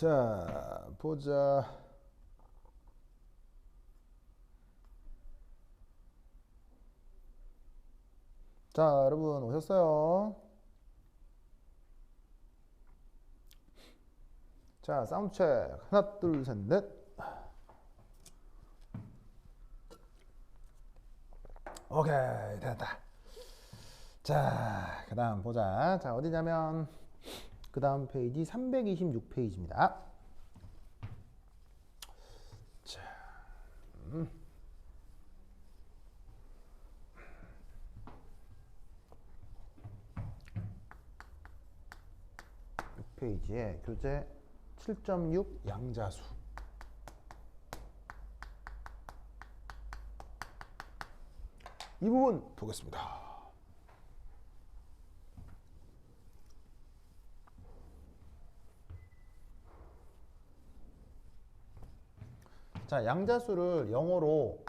자, 보자. 자, 여러분 오셨어요? 자, 사운드 체크. 하나, 둘, 셋, 넷. 오케이, 됐다. 자, 그 다음 보자. 자, 어디냐면 그 다음 페이지 326페이지입니다. 자, 6페이지에 교재 7.6 양자수. 이 부분 보겠습니다. 자, 양자수를 영어로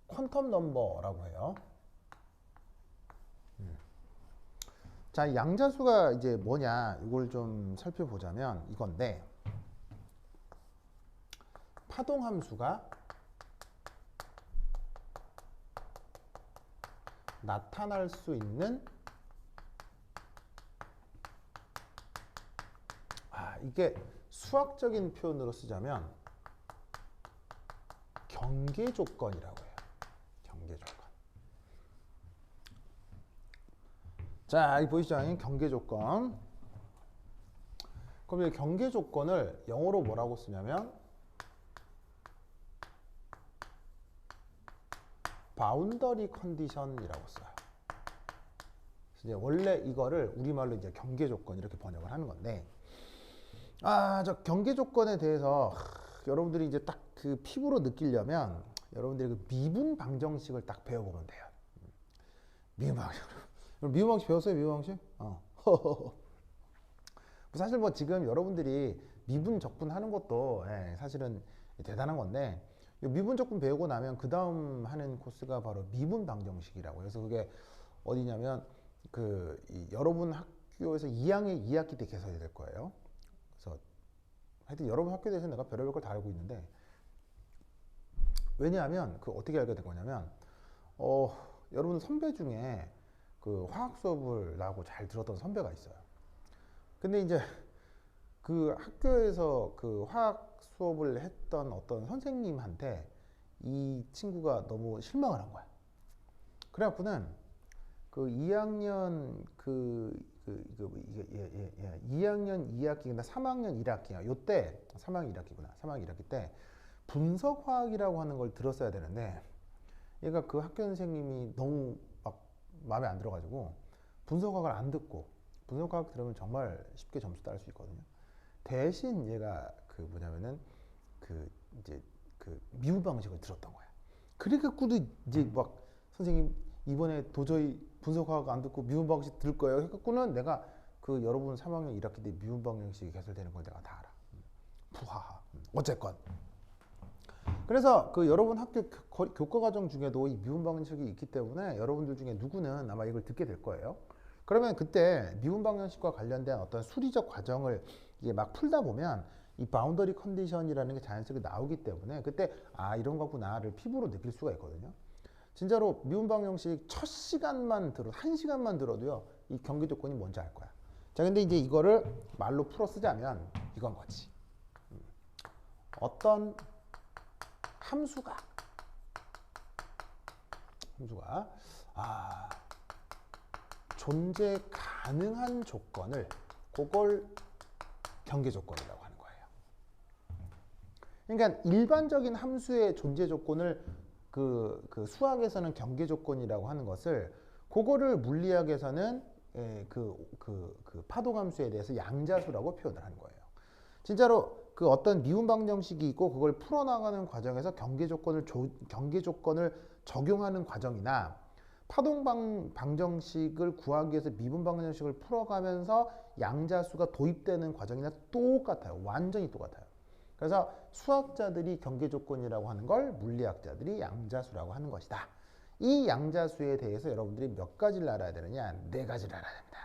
퀀텀 넘버라고 해요. 자, 양자수가 이제 뭐냐, 이걸 좀 살펴보자면 이건데, 파동함수가 나타날 수 있는, 이게 수학적인 표현으로 쓰자면 경계 조건이라고 해요. 경계 조건. 자, 여기 보이시죠? 경계 조건. 그럼 이 경계 조건을 영어로 뭐라고 쓰냐면 바운더리 컨디션이라고 써요. 이제 원래 이거를 우리말로 이제 경계 조건 이렇게 번역을 하는 건데, 저 경계 조건에 대해서 여러분들이 이제 딱 그 피부로 느끼려면 여러분들이 그 미분 방정식을 딱 배워보면 돼요. 미분 방정식. 미분 방식 배웠어요? 미분 방식? 사실 뭐 지금 여러분들이 미분 적분 하는 것도 사실은 대단한 건데, 미분 적분 배우고 나면 그 다음 하는 코스가 바로 미분 방정식이라고. 그래서 그게 어디냐면 여러분 학교에서 2학년 2학기 때 개설이 될 거예요. 그래서 하여튼 여러분 학교에 대해서 내가 별의별 걸 다 알고 있는데, 왜냐하면 어떻게 알게 된 거냐면 여러분 선배 중에 그 화학 수업을 나하고 잘 들었던 선배가 있어요. 근데 이제 그 학교에서 그 화학 수업을 했던 어떤 선생님한테 이 친구가 너무 실망을 한 거야. 그래갖고는 그 2학년 2학년 2학기나 3학년 1학기야. 요때 3학년 1학기구나. 3학년 1학기 때 분석화학이라고 하는 걸 들었어야 되는데, 얘가 그 학교 선생님이 너무 막 마음에 안 들어가지고 분석화학을 안 듣고, 분석화학 들으면 정말 쉽게 점수 따를 수 있거든요. 대신 얘가 이제 미분 방식을 들었던 거야. 그래갖고도 이제 막 선생님 이번에 도저히 분석화학 안 듣고 미분 방식 들을 거예요. 해갖고는 내가 여러분 3학년 1학기 때 미분 방식이 개설되는 걸 내가 다 알아. 푸하하. 어쨌건. 그래서 여러분 학교 교과 과정 중에도 이 미분 방정식이 있기 때문에 여러분들 중에 누구는 아마 이걸 듣게 될 거예요. 그러면 그때 미분 방정식과 관련된 어떤 수리적 과정을 이게 막 풀다 보면 이 바운더리 컨디션이라는 게 자연스럽게 나오기 때문에 그때 이런 거구나를 피부로 느낄 수가 있거든요. 진짜로 미분 방정식 첫 시간만 들어, 1시간만 들어도요, 이 경계 조건이 뭔지 알 거야. 자, 근데 이제 이거를 말로 풀어 쓰자면 이건 거지. 어떤 함수가 존재 가능한 조건을, 그걸 경계 조건이라고 하는 거예요. 그러니까 일반적인 함수의 존재 조건을 수학에서는 경계 조건이라고 하는 것을, 그거를 물리학에서는 파동함수에 대해서 양자수라고 표현을 하는 거예요. 진짜로 어떤 미분 방정식이 있고 그걸 풀어나가는 과정에서 경계 조건을 적용하는 과정이나 파동 방정식을 구하기 위해서 미분 방정식을 풀어가면서 양자수가 도입되는 과정이나 똑같아요. 완전히 똑같아요. 그래서 수학자들이 경계 조건이라고 하는 걸 물리학자들이 양자수라고 하는 것이다. 이 양자수에 대해서 여러분들이 몇 가지를 알아야 되느냐? 4가지를 알아야 됩니다.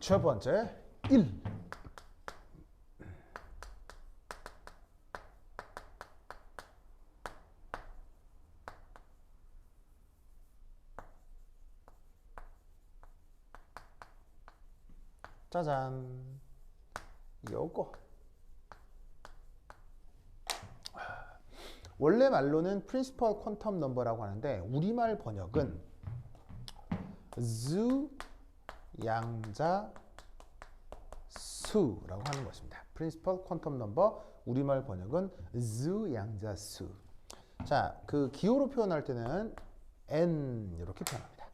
첫 번째 1. 짜잔. 요거. 원래 말로는 프린시펄 퀀텀 넘버라고 하는데 우리말 번역은 수 양자 수라고 하는 것입니다. 프린시펄 퀀텀 넘버 우리말 번역은 수 양자 수. 자, 그 기호로 표현할 때는 n 이렇게 표현합니다.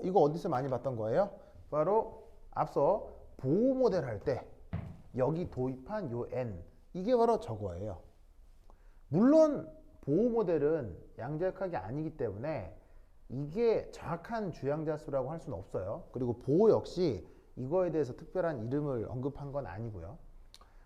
이거 어디서 많이 봤던 거예요? 바로 앞서 보호 모델 할 때 여기 도입한 요 n 이게 바로 저거예요. 물론 보호 모델은 양자역학이 아니기 때문에 이게 정확한 주양자 수라고 할 수는 없어요. 그리고 보호 역시 이거에 대해서 특별한 이름을 언급한 건 아니고요.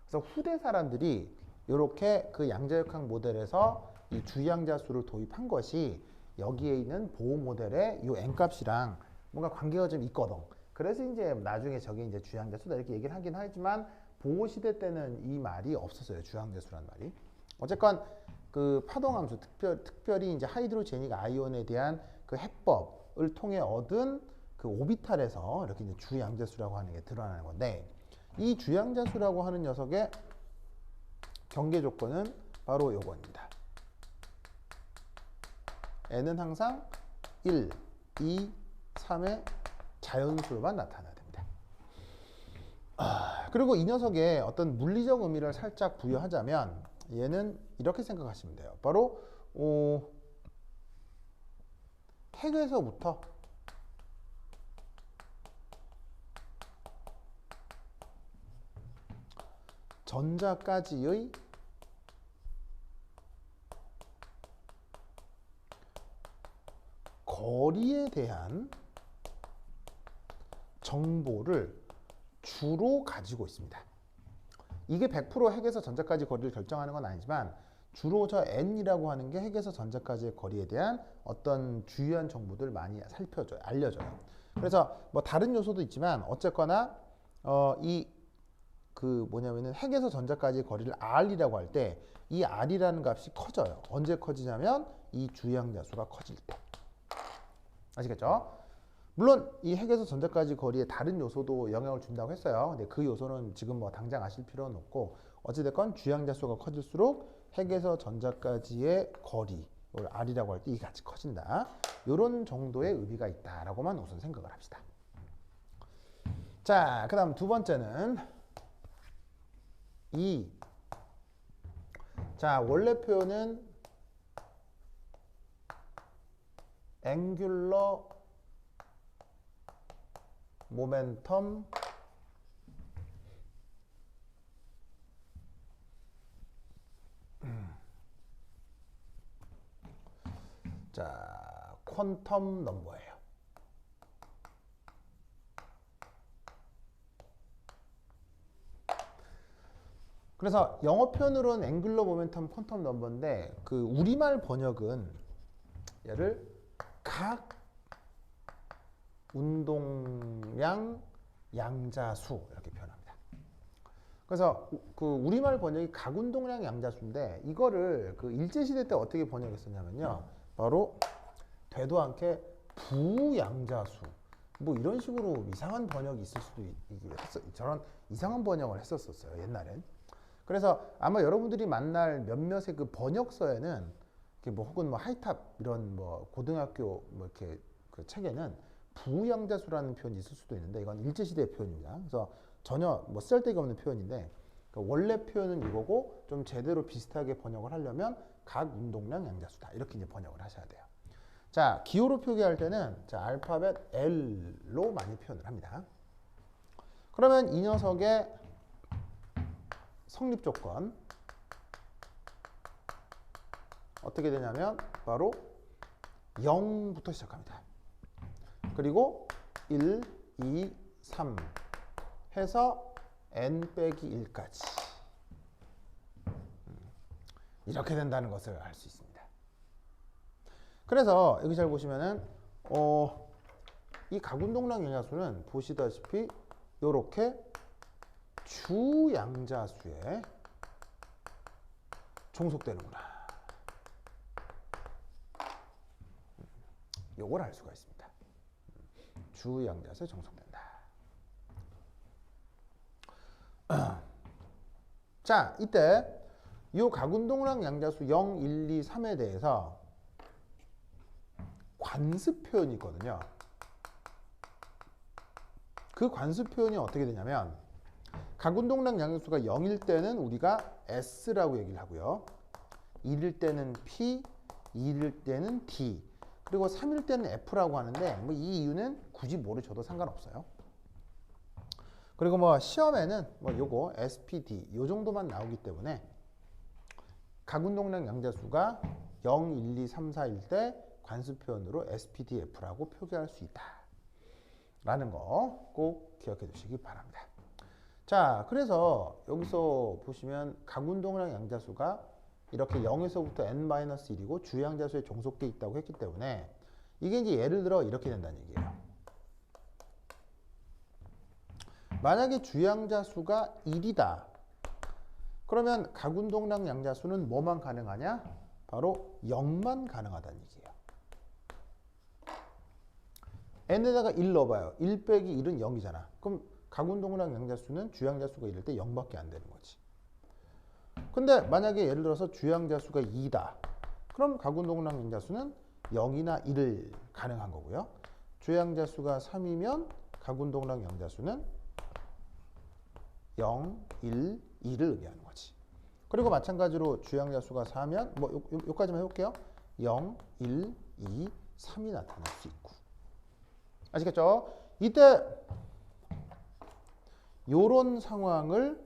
그래서 후대 사람들이 이렇게 그 양자역학 모델에서 이 주양자 수를 도입한 것이 여기에 있는 보호 모델의 이 n 값이랑 뭔가 관계가 좀 있거든. 그래서 이제 나중에 저게 이제 주양자 수다 이렇게 얘기를 하긴 하지만 보호 시대 때는 이 말이 없었어요. 주양자 수란 말이. 어쨌건 그 파동함수 특별히 이제 하이드로제닉 아이온에 대한 그 해법을 통해 얻은 그 오비탈에서 이렇게 이제 주양자수라고 하는 게 드러나는 건데 이 주양자수라고 하는 녀석의 경계 조건은 바로 요겁니다. n은 항상 1, 2, 3의 자연수로만 나타나야 됩니다. 그리고 이 녀석의 어떤 물리적 의미를 살짝 부여하자면 얘는 이렇게 생각하시면 돼요. 바로 핵에서부터 전자까지의 거리에 대한 정보를 주로 가지고 있습니다. 이게 100% 핵에서 전자까지 거리를 결정하는 건 아니지만 주로 저 n이라고 하는 게 핵에서 전자까지의 거리에 대한 어떤 주요한 정보들 많이 살펴줘요, 알려줘요. 그래서 뭐 다른 요소도 있지만 어쨌거나 이 그 뭐냐면은 핵에서 전자까지의 거리를 r이라고 할 때 이 r이라는 값이 커져요. 언제 커지냐면 이 주양자수가 커질 때. 아시겠죠? 물론 이 핵에서 전자까지 거리에 다른 요소도 영향을 준다고 했어요. 근데 그 요소는 지금 뭐 당장 아실 필요는 없고 어찌됐건 주양자수가 커질수록 핵에서 전자까지의 거리, 이걸 r이라고 할 때 이 같이 커진다. 이런 정도의 의미가 있다라고만 우선 생각을 합시다. 자, 그 다음 두 번째는 자, 원래 표현은 앵귤러 모멘텀 자, 퀀텀 넘버예요. 그래서 영어 표현으로는 앵귤러 모멘텀 퀀텀 넘버인데 그 우리말 번역은 얘를 각 운동량 양자수 이렇게 표현합니다. 그래서 그 우리말 번역이 각 운동량 양자수인데 이거를 그 일제시대 때 어떻게 번역했었냐면요. 바로 되도 않게 부양자수 뭐 이런 식으로 이상한 번역이 있을 수도 저런 이상한 번역을 했었어요. 옛날엔. 그래서 아마 여러분들이 만날 몇몇의 그 번역서에는 뭐 혹은 뭐 하이탑 이런 뭐 고등학교 뭐 이렇게 그 책에는 부양자수라는 표현이 있을 수도 있는데 이건 일제시대의 표현입니다. 그래서 전혀 뭐 쓸데가 없는 표현인데 그러니까 원래 표현은 이거고 좀 제대로 비슷하게 번역을 하려면 각 운동량 양자수다 이렇게 이제 번역을 하셔야 돼요. 자, 기호로 표기할 때는 자, 알파벳 L로 많이 표현을 합니다. 그러면 이 녀석의 성립 조건 어떻게 되냐면 바로 0부터 시작합니다. 그리고 1, 2, 3 해서 n-1까지 이렇게 된다는 것을 알 수 있습니다. 그래서 여기 잘 보시면은 이 가군동량 영자수는 보시다시피 요렇게 주양자수에 종속되는구나. 요걸 알 수가 있습니다. 주양자수에 종속된다. 자, 이때 요 가군동량 양자수 0, 1, 2, 3에 대해서 관습 표현이 있거든요. 그 관습 표현이 어떻게 되냐면 가군동량 양자수가 0일 때는 우리가 S라고 얘기를 하고요. 1일 때는 P, 2일 때는 D, 그리고 3일 때는 F라고 하는데 뭐 이 이유는 굳이 모르셔도 상관없어요. 그리고 뭐 시험에는 뭐 요거 SPD 요 정도만 나오기 때문에 가군동량 양자수가 0, 1, 2, 3, 4일 때 관습 표현으로 SPDF라고 표기할 수 있다. 라는 거 꼭 기억해 두시기 바랍니다. 자, 그래서 여기서 보시면 가군동량 양자수가 이렇게 0에서부터 n-1이고 주양자수에 종속돼 있다고 했기 때문에 이게 이제 예를 들어 이렇게 된다는 얘기예요. 만약에 주양자수가 1이다. 그러면 가군동량 양자수는 뭐만 가능하냐? 바로 0만 가능하다는 얘기예요. n에다가 1 넣어봐요. 1 빼기 1은 0이잖아. 그럼 가군동량 양자수는 주양자수가 1일 때 0밖에 안 되는 거지. 근데 만약에 예를 들어서 주양자수가 2다. 그럼 가군동량 양자수는 0이나 1을 가능한 거고요. 주양자수가 3이면 가군동량 양자수는 0, 1, 2를 의미하는 거지. 그리고 마찬가지로 주양자수가 4면 뭐 요까지만 해볼게요. 0, 1, 2, 3이 나타날 수 있고. 아시겠죠? 이때 요런 상황을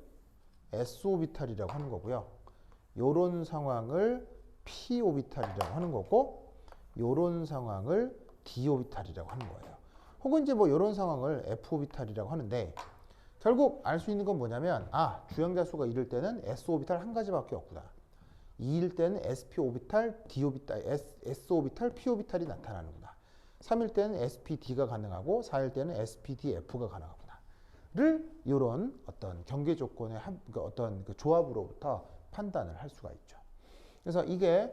S오비탈이라고 하는 거고요. 요런 상황을 P오비탈이라고 하는 거고 요런 상황을 D오비탈이라고 하는 거예요. 혹은 이제 뭐 요런 상황을 F오비탈이라고 하는데 결국 알 수 있는 건 뭐냐면 주양자수가 1일 때는 S오비탈 한 가지밖에 없구나. 2일 때는 SP오비탈, D오비탈, S오비탈, P오비탈이 나타나는구나. 3일 때는 SPD가 가능하고 4일 때는 SPDF가 가능하구나. 를 이런 어떤 경계 조건의 어떤 그 조합으로부터 판단을 할 수가 있죠. 그래서 이게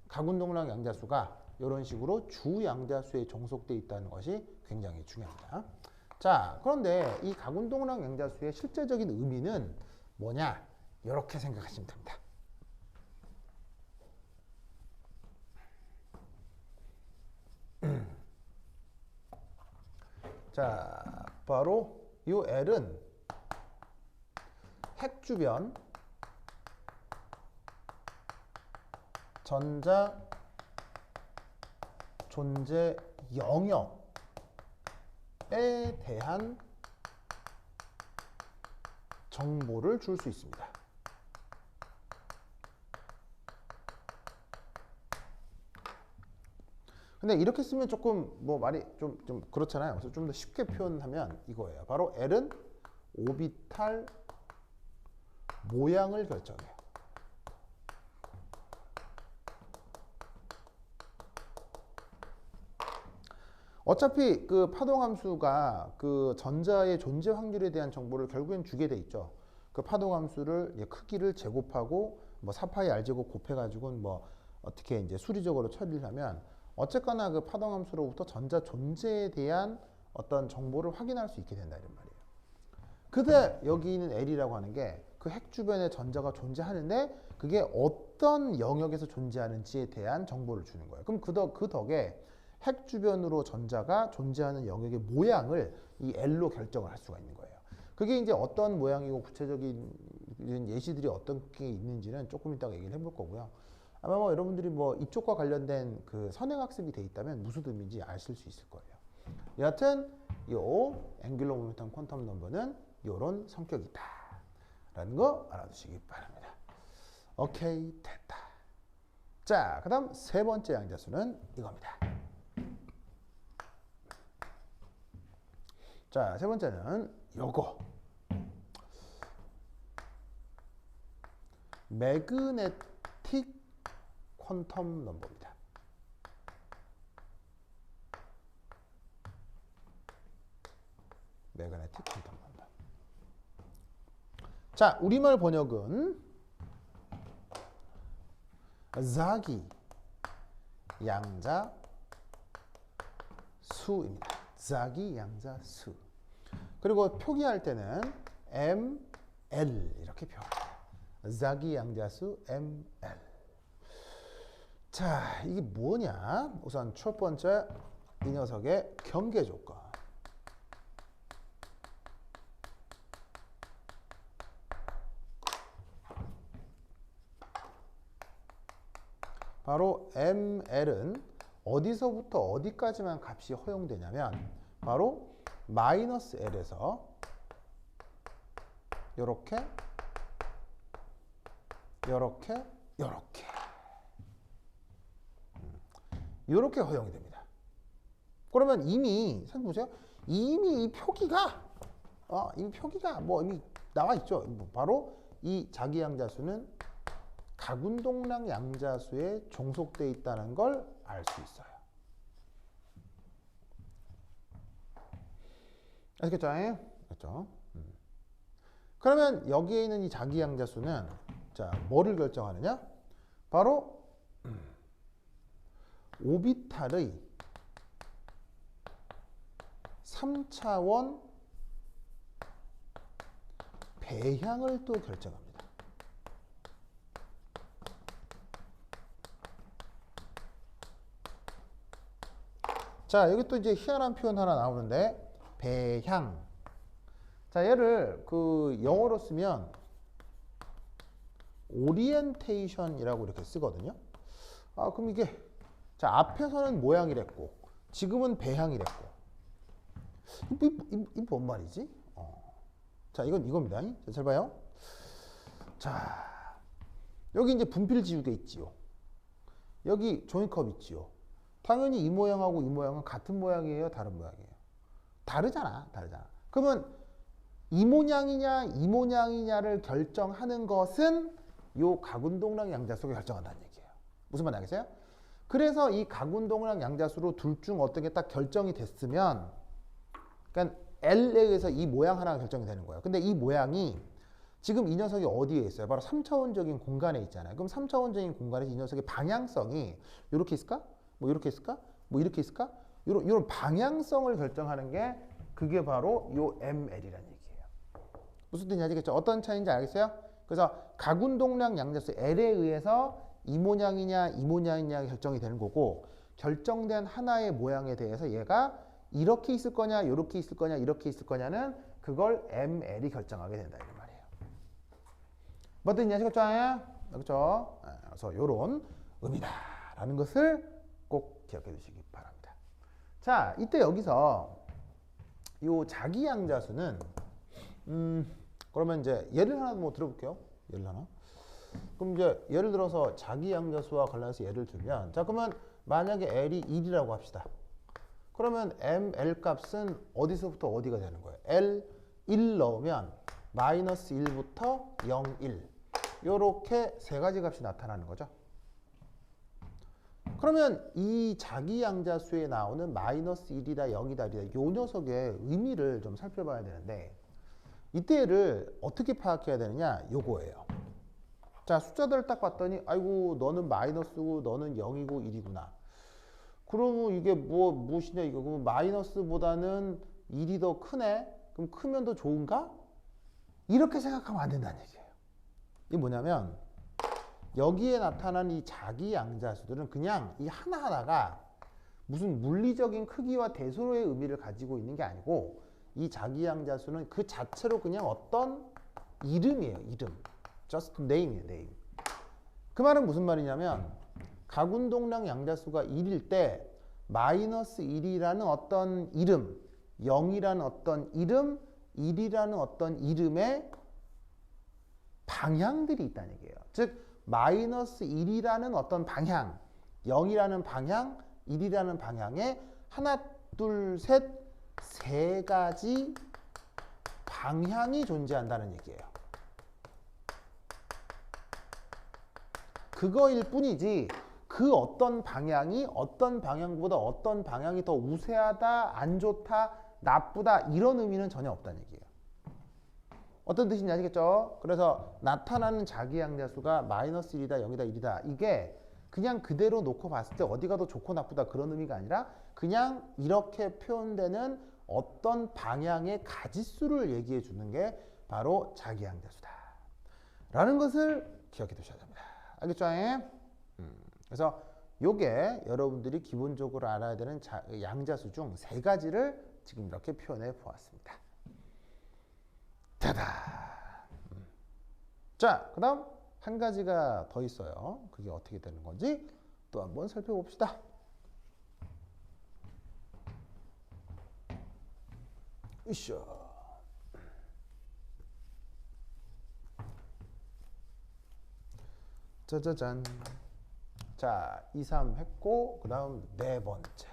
가군동량 양자수가 이런 식으로 주양자수에 종속되어 있다는 것이 굉장히 중요합니다. 자, 그런데 이 가군동량 양자수의 실제적인 의미는 뭐냐? 이렇게 생각하시면 됩니다. 자, 바로 이 L은 핵 주변 전자 존재 영역에 대한 정보를 줄 수 있습니다. 근데 이렇게 쓰면 조금 뭐 말이 좀 그렇잖아요. 그래서 좀 더 쉽게 표현하면 이거예요. 바로 L은 오비탈 모양을 결정해요. 어차피 그 파동함수가 그 전자의 존재 확률에 대한 정보를 결국엔 주게 돼 있죠. 그 파동함수를 크기를 제곱하고 뭐 4파이 r제곱 곱해가지고 뭐 어떻게 이제 수리적으로 처리를 하면 어쨌거나 그 파동함수로부터 전자 존재에 대한 어떤 정보를 확인할 수 있게 된다 이런 말이에요. 근데 여기 있는 L이라고 하는 게 그 핵 주변에 전자가 존재하는데 그게 어떤 영역에서 존재하는지에 대한 정보를 주는 거예요. 그럼 그 덕에 핵 주변으로 전자가 존재하는 영역의 모양을 이 L로 결정을 할 수가 있는 거예요. 그게 이제 어떤 모양이고 구체적인 예시들이 어떤 게 있는지는 조금 이따가 얘기를 해볼 거고요. 아마 뭐 여러분들이 뭐 이쪽과 관련된 그 선행학습이 돼 있다면 무슨 의미인지 아실 수 있을 거예요. 여하튼 요 앵귤러 모멘텀 퀀텀 넘버는 요런 성격이다 라는 거 알아두시기 바랍니다. 오케이, 됐다. 자, 그 다음 세 번째 양자수는 이겁니다. 자, 세 번째는 요거 매그네틱 퀀텀 넘버입니다. 매그네틱 콘텀런트. 자, 우리말 번역은 자기 양자 수입니다. 자기 양자 수. 그리고 표기할 때는 ML 이렇게 표현합니다. 자기 양자수 ML. 자, 이게 뭐냐? 우선 첫 번째 이 녀석의 경계 조건. 바로 ML은 어디서부터 어디까지만 값이 허용되냐면 바로 마이너스 L에서 요렇게 요렇게 허용이 됩니다. 그러면 이미 선생님 보세요. 이미 이 표기가 이미 나와 있죠. 바로 이 자기 양자수는 가군동량 양자수에 종속되어 있다는 걸 알 수 있어요. 아시겠죠? 그렇죠? 그러면 여기에 있는 이 자기 양자수는 자, 뭐를 결정하느냐? 바로 오비탈의 3차원 배향을 또 결정합니다. 자, 여기 또 이제 희한한 표현 하나 나오는데 배향. 자, 얘를 그 영어로 쓰면 오리엔테이션이라고 이렇게 쓰거든요. 아, 그럼 이게 자, 앞에서는 모양이랬고 지금은 배향이랬고 이게 뭔 말이지? 자, 이겁니다. 자, 잘 봐요. 자, 여기 이제 분필 지우개 있지요. 여기 종이컵 있지요. 당연히 이 모양하고 이 모양은 같은 모양이에요, 다른 모양이에요? 다르잖아. 그러면 이 모양이냐를 결정하는 것은 요 가군동량 양자수가 결정한다는 얘기예요. 무슨 말인지 알겠어요? 그래서 이 가군동량 양자수로 둘 중 어떤 게 딱 결정이 됐으면, 그러니까 L에 의해서 이 모양 하나가 결정이 되는 거예요. 근데 이 모양이 지금 이 녀석이 어디에 있어요? 바로 3차원적인 공간에 있잖아요. 그럼 3차원적인 공간에서 이 녀석의 방향성이 이렇게 있을까? 뭐 이렇게 있을까? 뭐 이렇게 있을까? 이런 방향성을 결정하는 게 그게 바로 요 ML이라는 얘기예요. 무슨 뜻인지 아시겠죠? 어떤 차이인지 알겠어요? 그래서 가군동량 양자수 L에 의해서 이 모양이냐 결정이 되는 거고, 결정된 하나의 모양에 대해서 얘가 이렇게 있을 거냐, 이렇게 있을 거냐, 이렇게 있을 거냐는 그걸 ML이 결정하게 된다 이 말이에요. 뭐 뜻인지 아시겠죠? 그렇죠? 그래서 요런 의미다라는 것을 꼭 기억해 두시기 바랍니다. 자, 이때 여기서 요 자기 양자수는 그러면 이제 예를 하나 뭐 들어볼게요. 예를 하나. 그럼 이제 예를 들어서 자기 양자수와 관련해서 예를 들면, 자, 그러면 만약에 L이 1이라고 합시다. 그러면 ML 값은 어디서부터 어디가 되는 거예요? L 1 넣으면 마이너스 1부터 0, 1 요렇게 세 가지 값이 나타나는 거죠. 그러면 이 자기 양자수에 나오는 마이너스 1이다, 0이다, 1이다 요 녀석의 의미를 좀 살펴봐야 되는데, 이때를 어떻게 파악해야 되느냐? 요거예요. 자, 숫자들을 딱 봤더니 아이고 너는 마이너스고 너는 0이고 1이구나. 그러면 이게 무엇이냐 이거. 그러면 마이너스보다는 1이 더 크네? 그럼 크면 더 좋은가? 이렇게 생각하면 안 된다는 얘기예요. 이게 뭐냐면 여기에 나타난 이 자기 양자수들은 그냥 이 하나하나가 무슨 물리적인 크기와 대소로의 의미를 가지고 있는 게 아니고, 이 자기 양자수는 그 자체로 그냥 어떤 이름이에요. 이름. just name이에요. name. 그 말은 무슨 말이냐면 가군동량 양자수가 1일 때 마이너스 1이라는 어떤 이름, 0이라는 어떤 이름, 1이라는 어떤 이름의 방향들이 있다는 얘기예요. 즉 마이너스 1이라는 어떤 방향, 0이라는 방향, 1이라는 방향에 하나, 둘, 셋, 세 가지 방향이 존재한다는 얘기예요. 그거일 뿐이지 그 어떤 방향이 어떤 방향보다 어떤 방향이 더 우세하다, 안 좋다, 나쁘다 이런 의미는 전혀 없다는 얘기예요. 어떤 뜻인지 아시겠죠? 그래서 나타나는 자기양자수가 마이너스 1이다, 0이다, 1이다. 이게 그냥 그대로 놓고 봤을 때 어디가 더 좋고 나쁘다 그런 의미가 아니라 그냥 이렇게 표현되는 어떤 방향의 가지수를 얘기해 주는 게 바로 자기양자수다. 라는 것을 기억해 두셔야 됩니다. 알겠죠? 그래서 요게 여러분들이 기본적으로 알아야 되는 양자수 중 세 가지를 지금 이렇게 표현해 보았습니다. 짜다. 자, 그 다음 한 가지가 더 있어요. 그게 어떻게 되는 건지 또 한번 살펴봅시다. 으쌰. 짜자잔. 자, 2, 3 했고 그 다음 네 번째.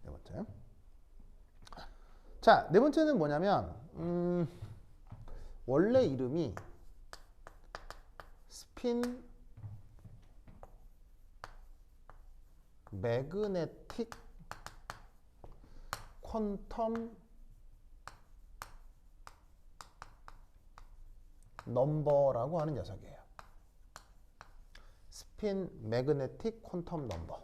네 번째. 자, 네 번째는 뭐냐면 원래 이름이 스핀 매그네틱 퀀텀 넘버라고 하는 녀석이에요. 스핀 매그네틱 퀀텀 넘버.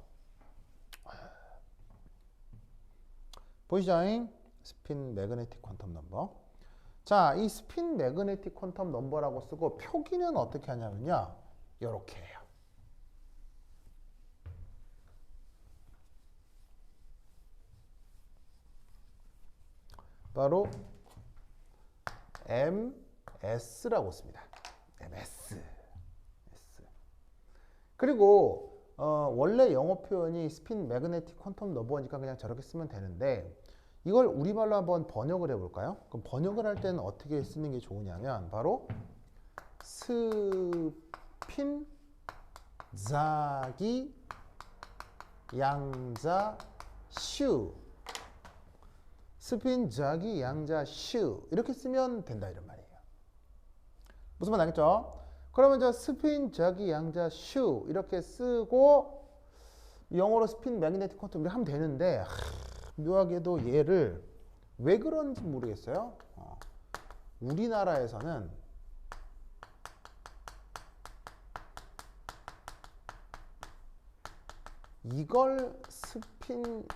보이시죠? 스핀 매그네틱 퀀텀 넘버. 자, 이 스핀 매그네틱 퀀텀 넘버라고 쓰고 표기는 어떻게 하냐면요. 이렇게 해요. 바로 MS라고 씁니다. MS. 그리고 원래 영어 표현이 스핀 매그네틱 퀀텀 넘버니까 그냥 저렇게 쓰면 되는데 이걸 우리말로 한번 번역을 해볼까요? 그럼 번역을 할 때는 어떻게 쓰는 게 좋으냐면 바로 스핀 자기 양자 슈 스핀 자기 양자 슈 이렇게 쓰면 된다 이런 말이에요. 무슨 말 알겠죠? 그러면 저 스핀 자기 양자 슈 이렇게 쓰고 영어로 스핀 매그네틱 퀀텀 이렇게 하면 되는데 묘하게도 얘를 왜 그런지 모르겠어요. 우리나라에서는 이걸 스핀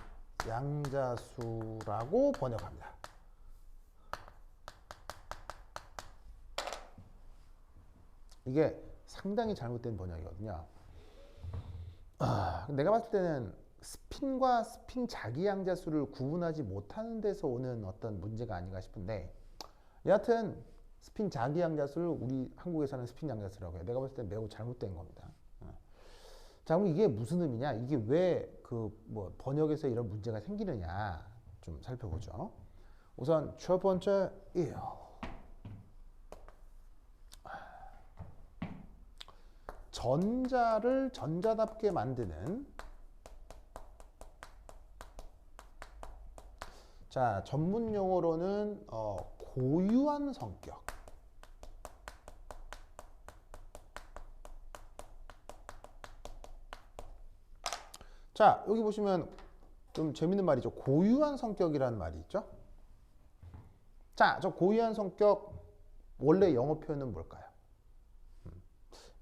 양자수라고 번역합니다. 이게 상당히 잘못된 번역이거든요. 내가 봤을 때는 스핀과 스핀 자기양자수를 구분하지 못하는 데서 오는 어떤 문제가 아닌가 싶은데 여하튼 스핀 자기양자수를 우리 한국에서는 스핀 양자수라고 해요. 내가 봤을 때 매우 잘못된 겁니다. 자, 그럼 이게 무슨 의미냐? 이게 왜 그 뭐 번역에서 이런 문제가 생기느냐 좀 살펴보죠. 우선 첫 번째 전자를 전자답게 만드는 자, 전문 용어로는 고유한 성격. 자, 여기 보시면 좀 재밌는 말이죠. 고유한 성격이라는 말이 있죠. 자, 저 고유한 성격 원래 영어 표현은 뭘까요?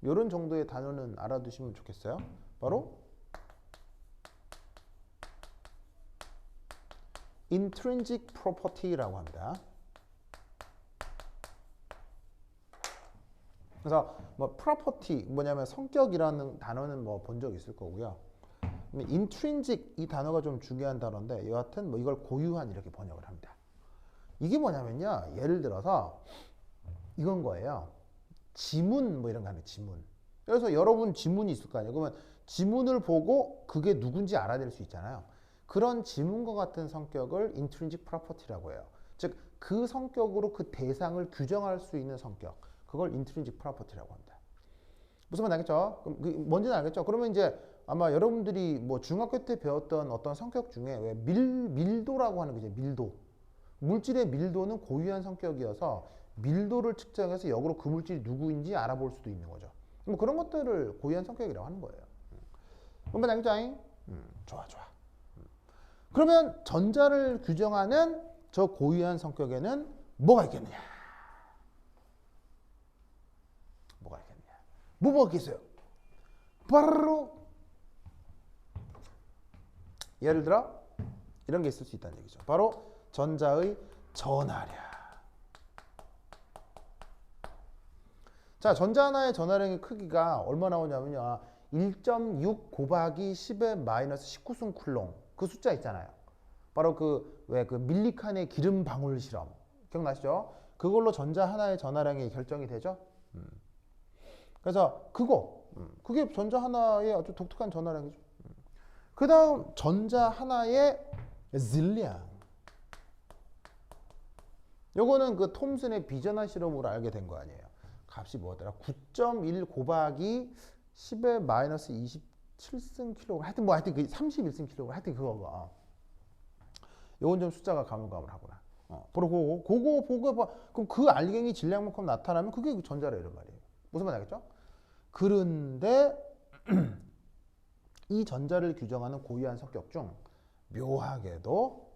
이런 정도의 단어는 알아두시면 좋겠어요. 바로 intrinsic property라고 합니다. 그래서 뭐 property 뭐냐면 성격이라는 단어는 뭐 본 적 있을 거고요. intrinsic 이 단어가 좀 중요한 단어인데 여하튼 뭐 이걸 고유한 이렇게 번역을 합니다. 이게 뭐냐면요. 예를 들어서 이건 거예요. 지문 뭐 이런 거 하는 지문. 그래서 여러분 지문이 있을 거 아니에요. 그러면 지문을 보고 그게 누군지 알아낼 수 있잖아요. 그런 지문과 같은 성격을 intrinsic property라고 해요. 즉 그 성격으로 그 대상을 규정할 수 있는 성격. 그걸 intrinsic property라고 합니다. 무슨 말 알겠죠? 뭔지는 알겠죠? 그러면 이제 아마 여러분들이 뭐 중학교 때 배웠던 어떤 성격 중에 왜 밀도라고 하는 거죠. 밀도. 물질의 밀도는 고유한 성격이어서 밀도를 측정해서 역으로 그 물질이 누구인지 알아볼 수도 있는 거죠. 뭐 그런 것들을 고유한 성격이라고 하는 거예요. 뭔가 알겠죠? 좋아. 그러면 전자를 규정하는 저 고유한 성격에는 뭐가 있겠느냐? 뭐가 있겠느냐? 뭐가 있겠어요? 바로 예를 들어 이런 게 있을 수 있다는 얘기죠. 바로 전자의 전하량. 자, 전자 하나의 전하량의 크기가 얼마 나오냐면요. 1.6 곱하기 10의 마이너스 19승 쿨롱. 그 숫자 있잖아요. 바로 왜 그 밀리칸의 기름 방울 실험. 기억나시죠? 그걸로 전자 하나의 전하량이 결정이 되죠. 그래서 그게 전자 하나의 아주 독특한 전하량이죠. 그 다음 전자 하나의 질량. 요거는 그 톰슨의 비전화 실험으로 알게 된 거 아니에요. 값이 뭐더라? 9.1 곱하기 10의 마이너스 27승 킬로그램. 하여튼 그 31승 킬로그램. 하여튼 그거가. 요건 좀 숫자가 가물가물하구나. 그리고 그거 보고 봐. 그럼 그 알갱이 질량만큼 나타나면 그게 전자라 이런 말이에요. 무슨 말인지 알겠죠? 그런데 이 전자를 규정하는 고유한 성격 중 묘하게도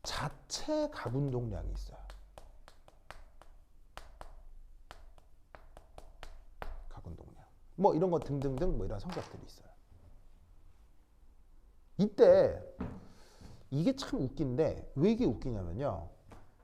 자체 가운동량이 있어요. 가운동량. 뭐 이런 거 등등등 뭐 이런 성격들이 있어요. 이때 이게 참 웃긴데 왜 이게 웃기냐면요.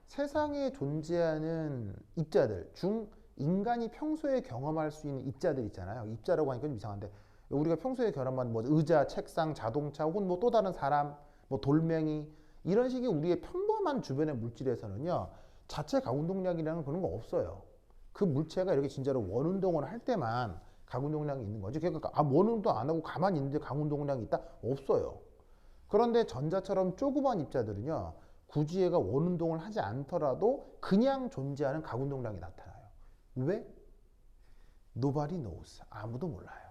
세상에 존재하는 입자들 중 인간이 평소에 경험할 수 있는 입자들 있잖아요. 입자라고 하니까 좀 이상한데 우리가 평소에 경험한 뭐 의자, 책상, 자동차 혹은 뭐 또 다른 사람, 뭐 돌멩이 이런 식의 우리의 평범한 주변의 물질에서는요. 자체 가운동량이라는 그런 거 없어요. 그 물체가 이렇게 진짜로 원운동을 할 때만 가운동량이 있는 거죠. 그러니까 원운동 안 하고 가만히 있는데 가운동량이 있다? 없어요. 그런데 전자처럼 조그만 입자들은요. 굳이 얘가 원운동을 하지 않더라도 그냥 존재하는 가운동량이 나타나요. 왜? Nobody knows. 아무도 몰라요.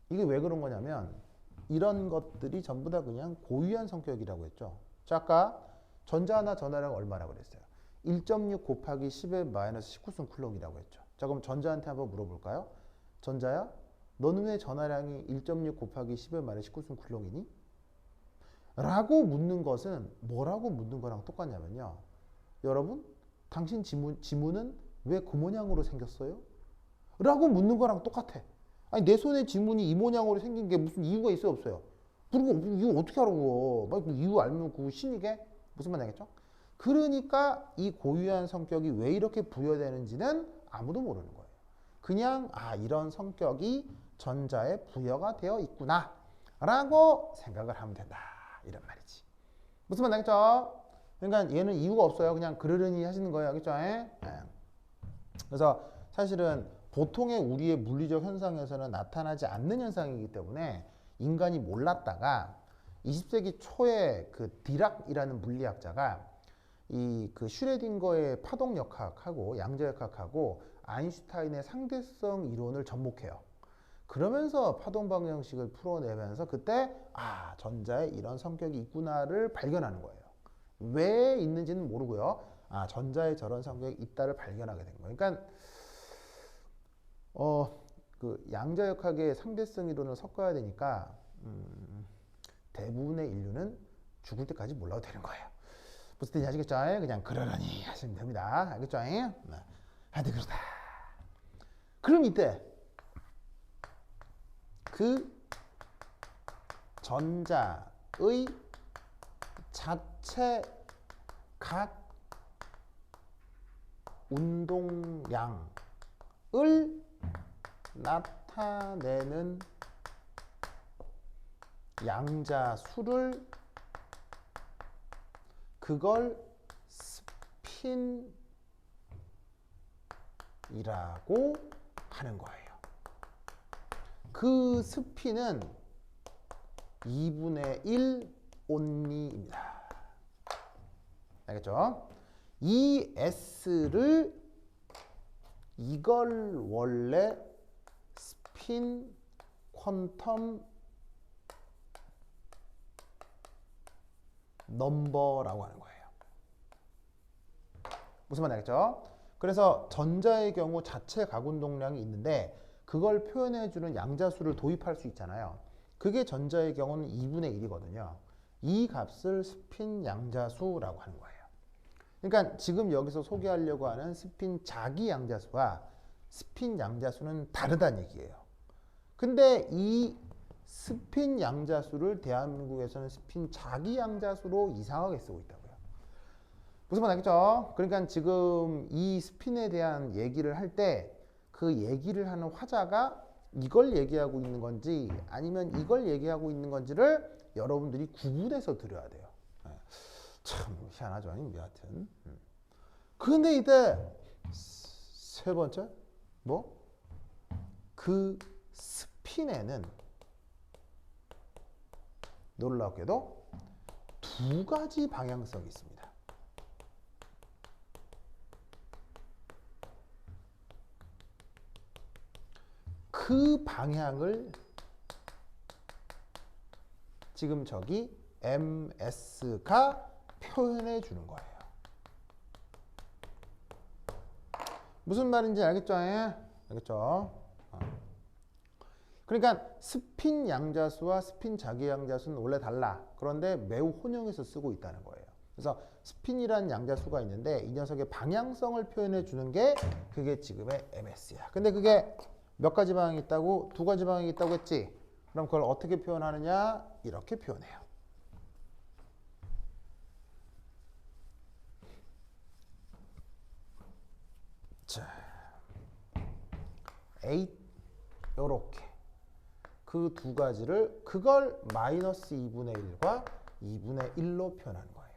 이게 왜 그런 거냐면 이런 것들이 전부 다 그냥 고유한 성격이라고 했죠. 자, 아까 전자 하나 전하량 얼마라고 그랬어요? 1.6 곱하기 10의 마이너스 19승 쿨롱이라고 했죠. 자, 그럼 전자한테 한번 물어볼까요? 전자야, 너는 왜 전하량이 1.6 곱하기 10의 마이너스 19승 쿨롱이니? 라고 묻는 것은 뭐라고 묻는 거랑 똑같냐면요. 여러분, 당신 지문은 왜 그 모양으로 생겼어요? 라고 묻는 거랑 똑같아. 아니, 내 손의 지문이 이 모양으로 생긴 게 무슨 이유가 있어요, 없어요? 그리고 이유 어떻게 알고? 그 이유 알면 그 신이게? 무슨 말 알겠죠? 그러니까 이 고유한 성격이 왜 이렇게 부여되는지는 아무도 모르는 거예요. 그냥 이런 성격이 전자에 부여가 되어 있구나 라고 생각을 하면 된다. 이런 말이지. 무슨 말 알겠죠? 그러니까 얘는 이유가 없어요. 그냥 그러려니 하시는 거예요. 알겠죠? 네. 그래서 사실은 보통의 우리의 물리적 현상에서는 나타나지 않는 현상이기 때문에 인간이 몰랐다가 20세기 초에 그 디락이라는 물리학자가 이 그 슈레딩거의 파동역학하고 양자역학하고 아인슈타인의 상대성 이론을 접목해요. 그러면서 파동 방정식을 풀어내면서 그때 전자에 이런 성격이 있구나를 발견하는 거예요. 왜 있는지는 모르고요. 전자에 저런 성격이 있다를 발견하게 된 거예요. 그러니까 그 양자역학의 상대성 이론을 섞어야 되니까 대부분의 인류는 죽을 때까지 몰라도 되는 거예요. 무슨 뜻인지 아시겠죠? 그냥 그러려니 하시면 됩니다. 알겠죠? 하여튼 그렇다. 그럼 이때 그 전자의 자체 각 운동량을 나타내는 양자수를 그걸 스핀이라고 하는 거예요. 그 스핀은 2분의 1 온리입니다. 알겠죠? 이 S를 이걸 원래 스핀 퀀텀 넘버라고 하는 거예요. 무슨 말인지 알겠죠? 그래서 전자의 경우 자체 가운동량이 있는데 그걸 표현해주는 양자수를 도입할 수 있잖아요. 그게 전자의 경우는 2분의 1이거든요. 이 값을 스핀 양자수라고 하는 거예요. 그러니까 지금 여기서 소개하려고 하는 스핀 자기 양자수와 스핀 양자수는 다르다는 얘기예요. 근데 이 스핀 양자수를 대한민국에서는 스핀 자기 양자수로 이상하게 쓰고 있다고요. 무슨 말 알겠죠? 그러니까 지금 이 스핀에 대한 얘기를 할 때 그 얘기를 하는 화자가 이걸 얘기하고 있는 건지 아니면 이걸 얘기하고 있는 건지를 여러분들이 구분해서 들어야 돼요. 참 희한하죠. 여하튼. 근데 이때 세 번째 뭐? 그 스핀에는 놀랍게도 두 가지 방향성이 있습니다. 그 방향을 지금 저기 MS가 표현해 주는 거예요. 무슨 말인지 알겠죠? 알겠죠? 그러니까 스핀 양자수와 스핀 자기 양자수는 원래 달라. 그런데 매우 혼용해서 쓰고 있다는 거예요. 그래서 스핀이라는 양자수가 있는데 이 녀석의 방향성을 표현해 주는 게 그게 지금의 MS야. 근데 그게 몇 가지 방향이 있다고? 두 가지 방향이 있다고 했지? 그럼 그걸 어떻게 표현하느냐? 이렇게 표현해요. 자, A 요렇게 그 두 가지를 그걸 마이너스 2분의 1과 2분의 1로 표현하는 거예요.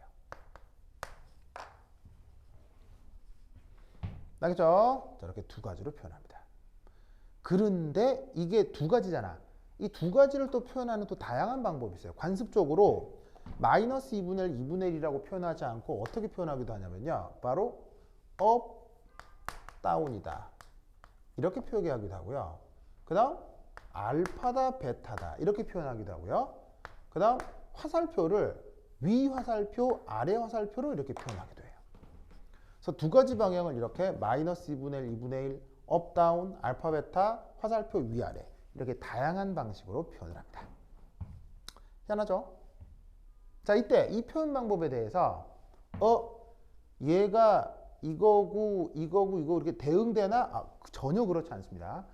알겠죠? 저렇게 두 가지로 표현합니다. 그런데 이게 두 가지잖아. 이 두 가지를 또 표현하는 또 다양한 방법이 있어요. 관습적으로 마이너스 2분의 1, 2분의 1이라고 표현하지 않고 어떻게 표현하기도 하냐면요. 바로 업, 다운이다. 이렇게 표기하기도 하고요. 그 다음 알파다, 베타다. 이렇게 표현하기도 하고요. 그 다음 화살표를 위 화살표, 아래 화살표로 이렇게 표현하기도 해요. 그래서 두 가지 방향을 이렇게 마이너스 2분의 1, 2분의 1, 업, 다운, 알파, 베타, 화살표 위아래 이렇게 다양한 방식으로 표현을 합니다. 희한하죠? 자, 이때 이 표현 방법에 대해서 얘가 이거 이렇게 대응되나? 전혀 그렇지 않습니다.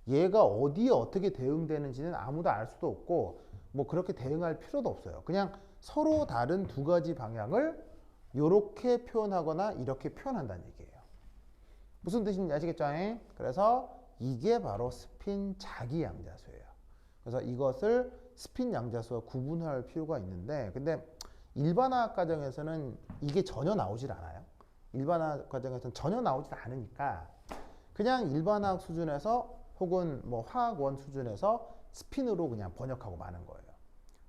얘가 어디에 어떻게 대응되는지는 아무도 알 수도 없고 뭐 그렇게 대응할 필요도 없어요. 그냥 서로 다른 두 가지 방향을 이렇게 표현하거나 이렇게 표현한다는 얘기예요. 무슨 뜻인지 아시겠죠? 그래서 이게 바로 스핀 자기 양자수예요. 그래서 이것을 스핀 양자수와 구분할 필요가 있는데 근데 일반화학 과정에서는 이게 전혀 나오질 않아요. 일반화학 과정에서는 전혀 나오질 않으니까 그냥 일반화학 수준에서 혹은 뭐 화학원 수준에서 스핀으로 그냥 번역하고 마는 거예요.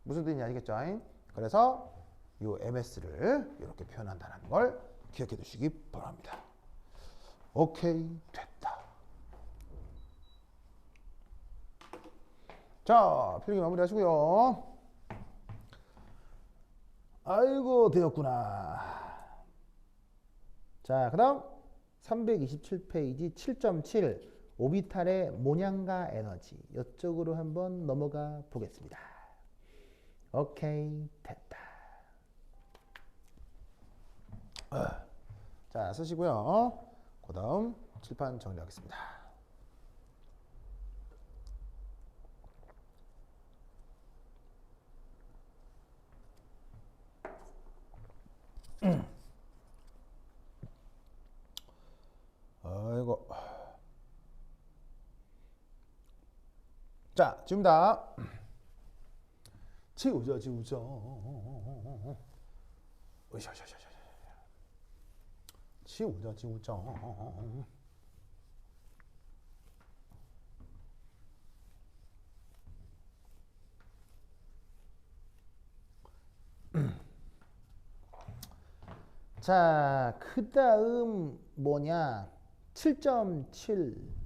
무슨 뜻인지 아시겠죠? 그래서 이 MS를 이렇게 표현한다는 걸 기억해 두시기 바랍니다. 오케이, 됐다. 자, 필기 마무리 하시고요. 아이고, 되었구나. 자, 그 다음 327페이지 7.7 오비탈의 모양과 에너지 이쪽으로 한번 넘어가 보겠습니다. 오케이, 됐다. 자, 쓰시고요. 그 다음 칠판 정리하겠습니다. 아이고. 자, 지금다. 지우자. 으쌰. 지우자. 자, 그 다음 뭐냐? 7.7.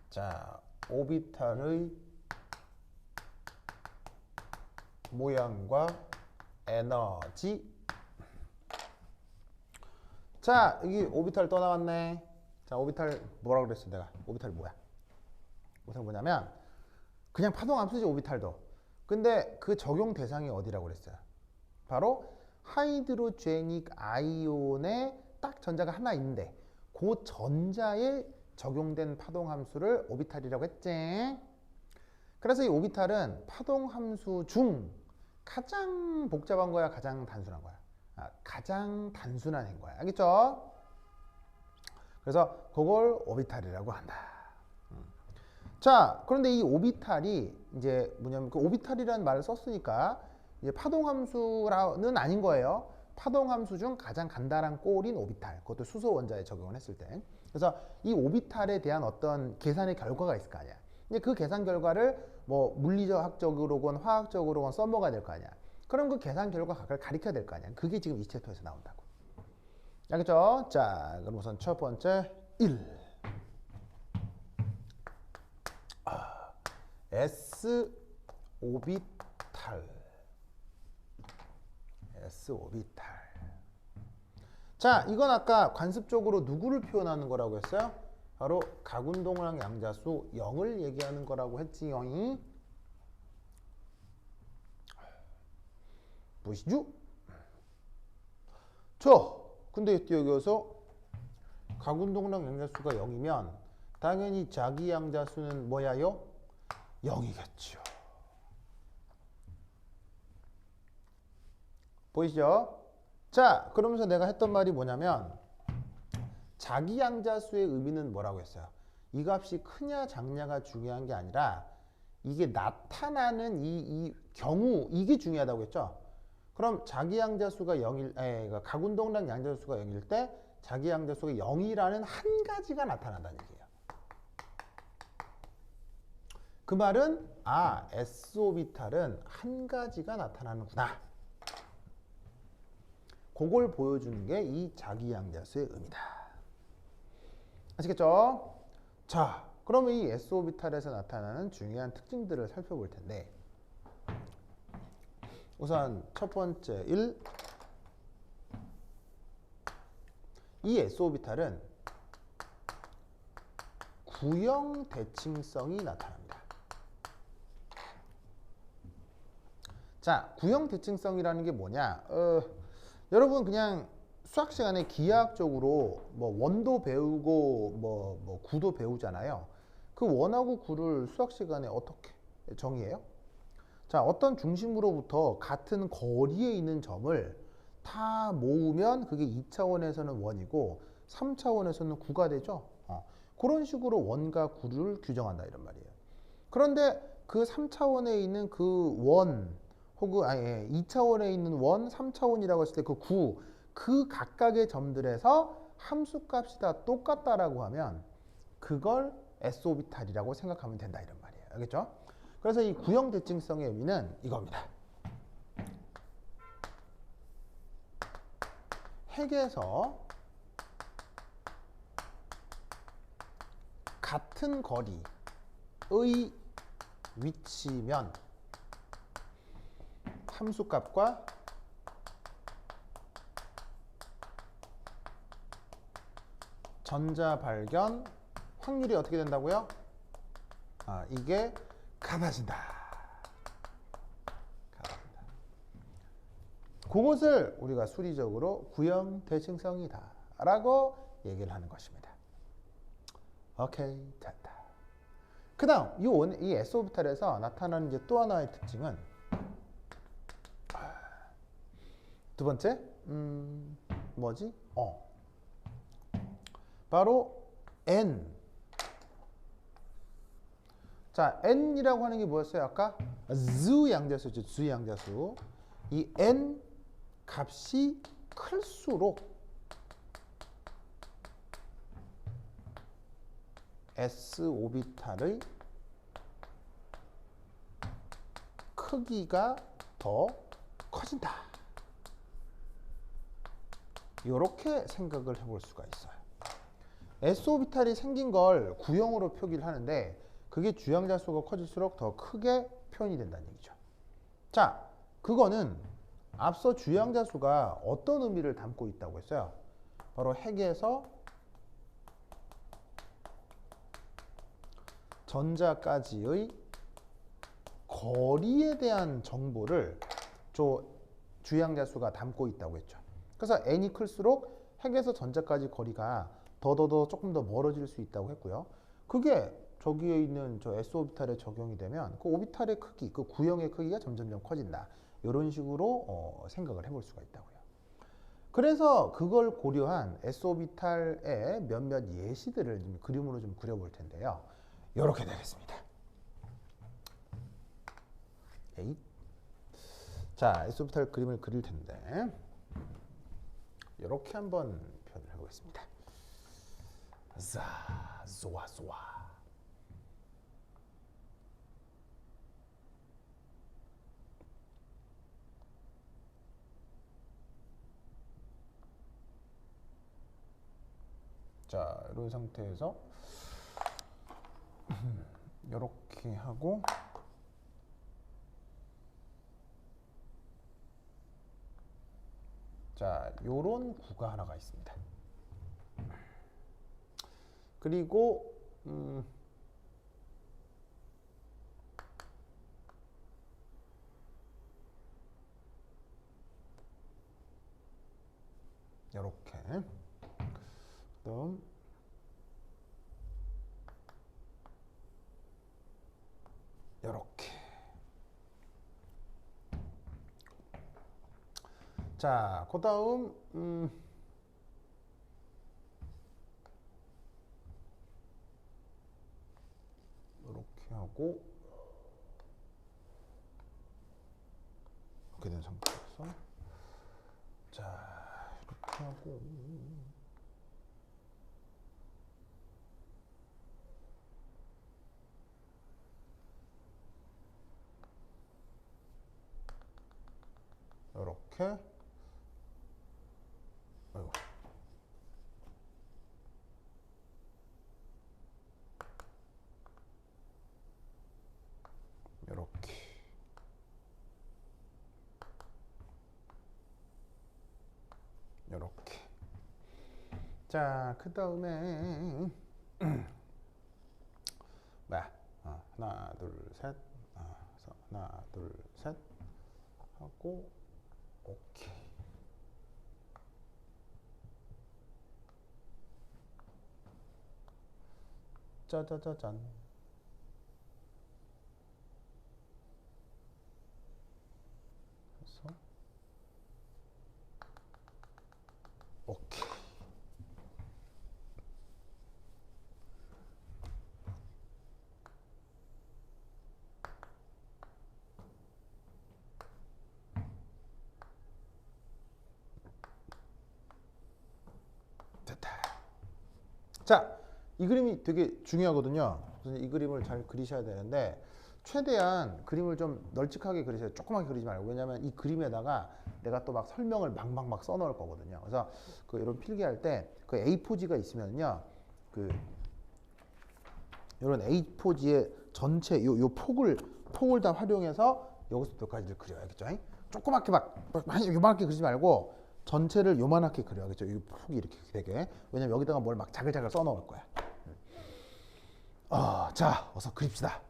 자, 오비탈의 모양과 에너지. 자, 여기 오비탈 또 나왔네. 자, 오비탈 뭐라 그랬어 내가? 오비탈 뭐야? 오비탈 뭐냐면 그냥 파동 함수지 오비탈도. 근데 그 적용 대상이 어디라고 그랬어요? 바로 하이드로제닉 아이온에 딱 전자가 하나 있는데 그 전자에 적용된 파동 함수를 오비탈이라고 했지. 그래서 이 오비탈은 파동 함수 중 가장 복잡한 거야, 가장 단순한 거야? 가장 단순한 행 거야. 알겠죠? 그래서 그걸 오비탈이라고 한다. 자, 그런데 이 오비탈이 이제 뭐냐면 그 오비탈이라는 말을 썼으니까 이제 파동함수는 아닌 거예요. 파동함수 중 가장 간단한 꼴인 오비탈. 그것도 수소 원자에 적용을 했을 때. 그래서 이 오비탈에 대한 어떤 계산의 결과가 있을 거 아니야. 이제 그 계산 결과를 뭐 물리학적으로건 화학적으로건 써먹어야 될 거 아니야. 그럼 그 계산 결과 각을 가리켜야 될 거 아니야. 그게 지금 이 챕터에서 나온다고. 알겠죠? 자, 그럼 우선 첫 번째 1. S 오비탈. S 오비탈. 자, 이건 아까 관습적으로 누구를 표현하는 거라고 했어요? 바로 각운동량 양자수 0을 얘기하는 거라고 했지, 0이. 보시죠? 근데 여기서 각운동량 양자수가 0이면 당연히 자기 양자수는 뭐야요? 0이겠죠. 보이시죠? 자, 그러면서 내가 했던 말이 뭐냐면 자기 양자수의 의미는 뭐라고 했어요? 이 값이 크냐 작냐가 중요한 게 아니라 이게 나타나는 이 경우 이게 중요하다고 했죠? 그럼 자기 양자수가 0일, 그러니까 각운동량 양자수가 0일 때 자기 양자수가 0이라는 한 가지가 나타난다는 얘기예요. 그 말은 S오비탈은 한 가지가 나타나는구나. 그걸 보여주는 게 이 자기 양자수의 의미다. 아시겠죠? 자, 그러면 이 S오비탈에서 나타나는 중요한 특징들을 살펴볼 텐데 우선 첫 번째 1. 이 S오비탈은 구형 대칭성이 나타납니다. 자, 구형 대칭성이라는 게 뭐냐? 여러분 그냥 수학 시간에 기하학적으로 뭐 원도 배우고 뭐 구도 배우잖아요. 그 원하고 구를 수학 시간에 어떻게 정의해요? 자, 어떤 중심으로부터 같은 거리에 있는 점을 다 모으면 그게 2차원에서는 원이고 3차원에서는 구가 되죠. 그런 식으로 원과 구를 규정한다 이런 말이에요. 그런데 그 3차원에 있는 그 원 혹은 2차원에 있는 원, 3차원이라고 했을 때 그 구, 그 각각의 점들에서 함수값이 다 똑같다라고 하면 그걸 S오비탈이라고 생각하면 된다 이런 말이에요. 알겠죠? 그래서 이 구형 대칭성의 의미는 이겁니다. 핵에서 같은 거리의 위치면 함수값과 전자 발견 확률이 어떻게 된다고요? 이게 같아진다. 그것을 우리가 수리적으로 구형 대칭성이다 라고 얘기를 하는 것입니다. 오케이, 됐다. 그 다음 이 S오비탈에서 나타나는 이제 또 하나의 특징은 두 번째 뭐지? 바로 N. 자, N이라고 하는 게 뭐였어요? 아까 Z 양자수죠. Z 양자수. 이 N 값이 클수록 S오비탈의 크기가 더 커진다. 이렇게 생각을 해볼 수가 있어요. S오비탈이 생긴 걸 구형으로 표기를 하는데 그게 주양자수가 커질수록 더 크게 표현이 된다는 얘기죠. 자, 그거는 앞서 주양자수가 어떤 의미를 담고 있다고 했어요? 바로 핵에서 전자까지의 거리에 대한 정보를 주양자수가 담고 있다고 했죠. 그래서 n이 클수록 핵에서 전자까지 거리가 더더더 조금 더 멀어질 수 있다고 했고요. 그게 저기에 있는 저 s 오비탈에 적용이 되면 그 오비탈의 크기, 그 구형의 크기가 점점점 커진다. 이런 식으로 생각을 해볼 수가 있다고요. 그래서 그걸 고려한 s 오비탈의 몇몇 예시들을 좀 그림으로 좀 그려볼 텐데요. 이렇게 되겠습니다. 자, s 오비탈 그림을 그릴 텐데 이렇게 한번 표현을 해보겠습니다. 자, 좋아. 자, 이런 상태에서 이렇게 하고 자, 요런 구가 하나가 있습니다. 그리고 이렇게 그다음 이렇게 자, 그다음 이렇게 하고 이렇게 된 상태에서 자, 이렇게 하고 이렇게 아이고. 이렇게 자, 그 다음에 하나 둘셋 하나 둘셋 하고 오케이. 짜자자잔. 그래서 오케이. 됐다. 자, 이 그림이 되게 중요하거든요. 그래서 이 그림을 잘 그리셔야 되는데 최대한 그림을 좀 널찍하게 그리세요. 조그맣게 그리지 말고. 왜냐하면 이 그림에다가 내가 또 막 설명을 막 써놓을 거거든요. 그래서 그 이런 필기할 때 그 A4지가 있으면요, 그 이런 A4지의 전체 요 폭을 다 활용해서 여기서 여기까지를 그려야겠죠. 조그맣게 막 요만하게 그리지 말고 전체를 요만하게 그려야겠죠. 이 폭이 이렇게 되게. 왜냐면 여기다가 뭘 막 자글자글 써놓을 거야. 자, 어서 그립시다.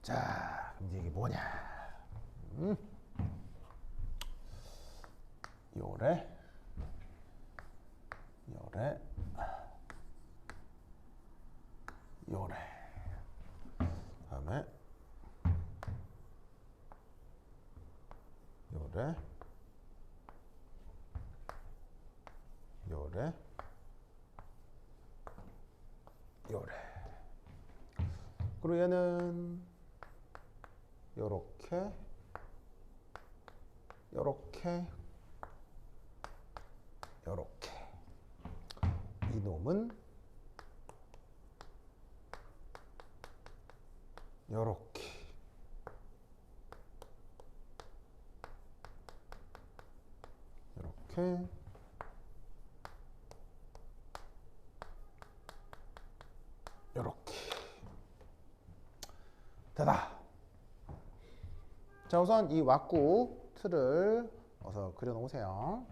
자, 이제 이게 뭐냐? 요래, 다음에 요래. 그리고 얘는 요렇게 이놈은 요렇게 되다. 자, 우선 이 왁구 틀을 어서 그려놓으세요.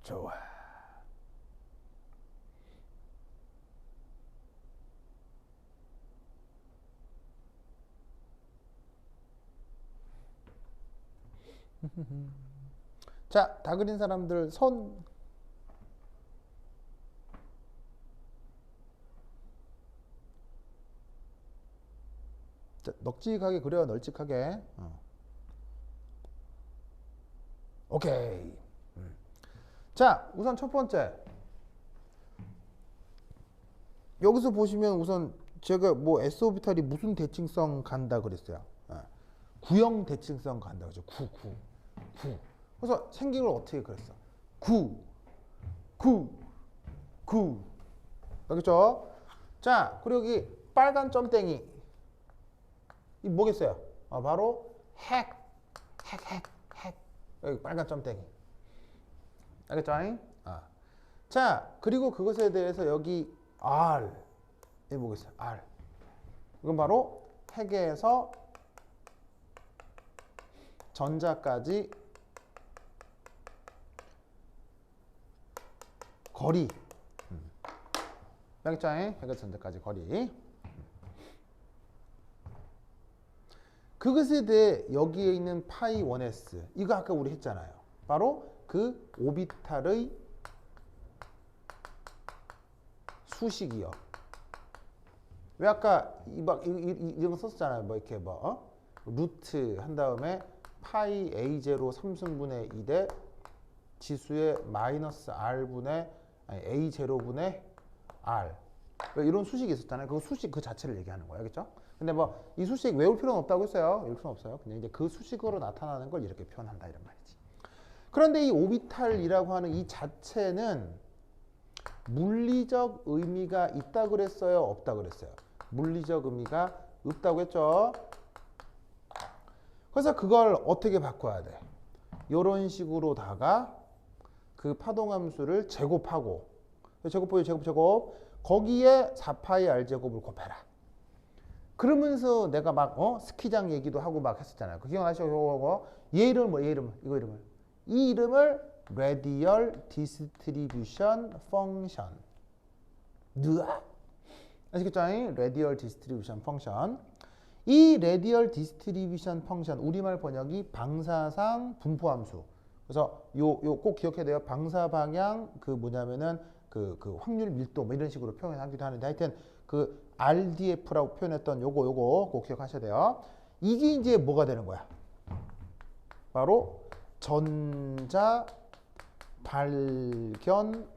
좋아. 자, 다 그린 사람들 손. 자, 넉찍하게 그려, 널찍하게. 오케이. 자, 우선 첫 번째. 여기서 보시면 우선 제가 뭐 S오비탈이 무슨 대칭성 간다 그랬어요. 구형 대칭성 간다 그죠. 9. 그래서 생긴 걸 어떻게 그랬어? 9. 알겠죠? 자, 그리고 여기 빨간 점땡이. 이 뭐겠어요? 바로 핵. 여기 빨간 점땡이. 알겠죠? 자, 그리고 그것에 대해서 여기 R. 이 뭐겠어요? R. 이건 바로 핵에서 전자까지 거리. 알겠죠? 핵에서 전자까지 거리. 그것에 대해 여기에 있는 파이 1s. 이거 아까 우리 했잖아요. 바로 그 오비탈의 수식이요. 왜 아까 이런 거 썼잖아요. 뭐 이렇게 루트 한 다음에 파이 a0 3승분의 2대 지수의 마이너스 r분의 a0분의 r. 이런 수식이 있었잖아요. 그 수식 그 자체를 얘기하는 거예요. 알겠죠? 근데 뭐 이 수식 외울 필요는 없다고 했어요. 외울 필요는 없어요. 그냥 이제 그 수식으로 나타나는 걸 이렇게 표현한다 이런 말이지. 그런데 이 오비탈이라고 하는 이 자체는 물리적 의미가 있다 그랬어요? 없다 그랬어요? 물리적 의미가 없다고 했죠? 그래서 그걸 어떻게 바꿔야 돼? 이런 식으로다가 그 파동함수를 제곱하고 제곱 거기에 4파이 r제곱을 곱해라. 그러면서 내가 막 스키장 얘기도 하고 막 했었잖아요. 그 기억나시죠? 얘 이름을 뭐? 얘 이름을 이거 이름을 이 이름을 radial distribution function. 아시겠죠? radial distribution function. 이 radial distribution function 우리말 번역이 방사상 분포함수. 그래서 요 꼭 기억해야 돼요. 방사 방향 그 뭐냐면은 그 확률 밀도 뭐 이런 식으로 표현하기도 하는데 하여튼 그 RDF라고 표현했던 요거 꼭 기억하셔야 돼요. 이게 이제 뭐가 되는 거야? 바로 전자 발견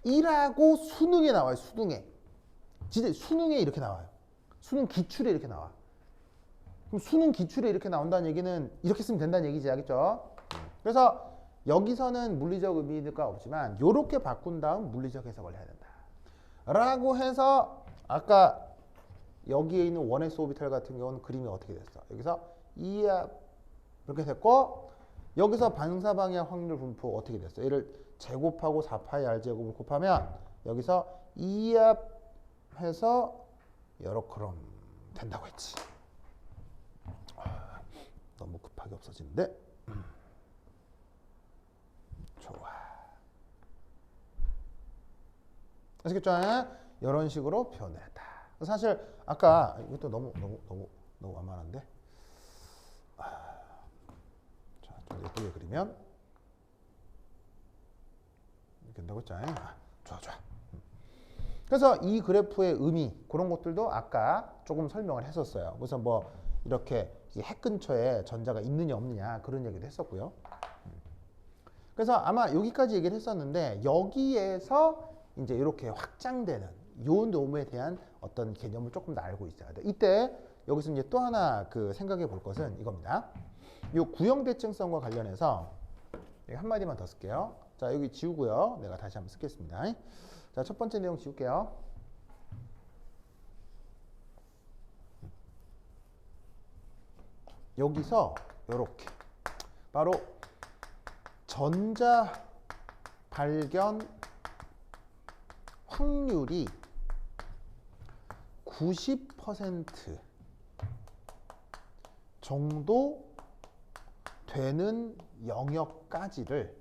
확률이라고 수능에 나와요. 수능에. 진짜 수능에 이렇게 나와요. 수능 기출에 이렇게 나와. 그럼 수능 기출에 이렇게 나온다는 얘기는 이렇게 쓰면 된다는 얘기지. 알겠죠? 그래서 여기서는 물리적 의미가 없지만 이렇게 바꾼 다음 물리적 해석을 해야 된다. 라고 해서 아까 여기에 있는 1s 오비탈 같은 경우는 그림이 어떻게 됐어? 여기서 이렇게 됐고 여기서 반사방향 확률 분포 어떻게 됐어? 얘를 제곱하고 4파이 r제곱을 곱하면 여기서 해서 요렇게 된다고 했지. 너무 급하게 없어지는데. 좋아. 아시겠죠? 이런 식으로 표현을 했다. 사실 아까 이것도 너무 완만한데. 자, 좀 예쁘게 그리면 이렇게 된다고 했잖아요. 좋아. 그래서 이 그래프의 의미 그런 것들도 아까 조금 설명을 했었어요. 그래서 뭐 이렇게 핵 근처에 전자가 있느냐 없느냐 그런 얘기도 했었고요. 그래서 아마 여기까지 얘기를 했었는데 여기에서 이제 이렇게 확장되는 요 놈에 대한 어떤 개념을 조금 더 알고 있어야 돼. 이때 여기서 이제 또 하나 그 생각해 볼 것은 이겁니다. 요 구형 대칭성과 관련해서 한마디만 더 쓸게요. 자, 여기 지우고요. 내가 다시 한번 쓰겠습니다. 자, 첫 번째 내용 지울게요. 여기서 요렇게 바로 전자 발견 확률이 90% 정도 되는 영역까지를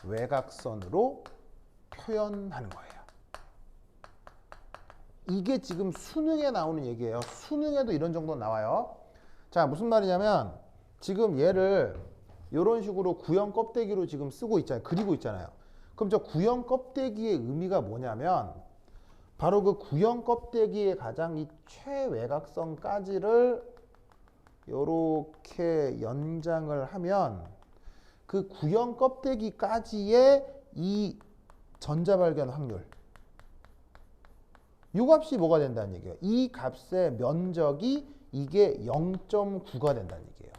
최외곽선으로 표현하는 거예요. 이게 지금 수능에 나오는 얘기예요. 수능에도 이런 정도 나와요. 자, 무슨 말이냐면 지금 얘를 이런 식으로 구형 껍데기로 지금 쓰고 있잖아요. 그리고 있잖아요. 그럼 저 구형 껍데기의 의미가 뭐냐면 바로 그 구형 껍데기의 가장 이 최외곽선까지를 이렇게 연장을 하면 그 구형 껍데기까지의 이 전자 발견 확률 이 값이 뭐가 된다는 얘기예요. 이 값의 면적이 이게 0.9가 된다는 얘기예요.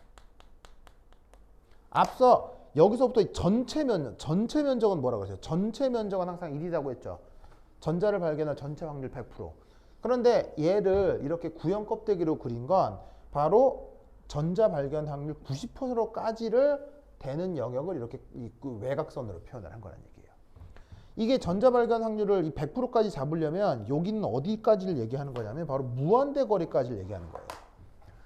앞서 여기서부터 전체 면적은 뭐라고 했어요? 전체 면적은 항상 1이라고 했죠. 전자를 발견할 전체 확률 100%. 그런데 얘를 이렇게 구형 껍데기로 그린 건 바로 전자 발견 확률 90%까지를 되는 영역을 이렇게 외곽선으로 표현을 한 거란 얘기예요. 이게 전자 발견 확률을 이 100%까지 잡으려면 여기는 어디까지를 얘기하는 거냐면 바로 무한대 거리까지를 얘기하는 거예요.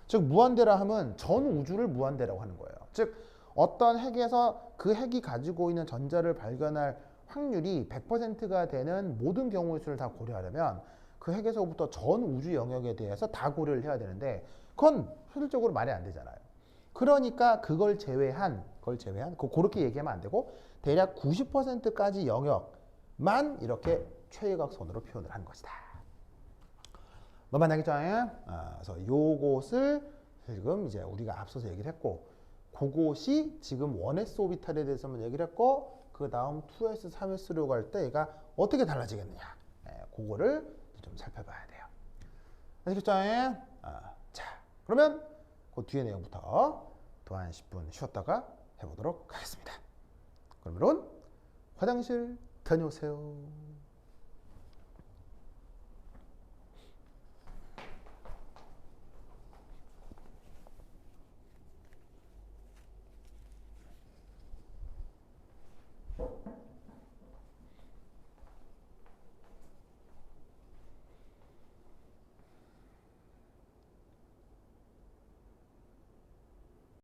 즉 무한대라 하면 전 우주를 무한대라고 하는 거예요. 즉 어떤 핵에서 그 핵이 가지고 있는 전자를 발견할 확률이 100%가 되는 모든 경우의 수를 다 고려하려면 그 핵에서부터 전 우주 영역에 대해서 다 고려를 해야 되는데 그건 현실적으로 말이 안 되잖아요. 그러니까 그걸 제외한 그렇게 얘기하면 안 되고 대략 90%까지 영역만 이렇게 최외곽선으로 표현을 한 것이다. 뭐 만나겠죠? 그래서 요것을 지금 이제 우리가 앞서서 얘기를 했고 그것이 지금 1s 오비탈에 대해서만 얘기를 했고 그 다음 2s, 3s로 갈 때 얘가 어떻게 달라지겠느냐 그거를 좀 살펴봐야 돼요. 아시겠죠? 자, 그러면 그 뒤에 내용부터 또 한 10분 쉬었다가 해보도록 하겠습니다. 그럼 여러분 화장실 다녀오세요.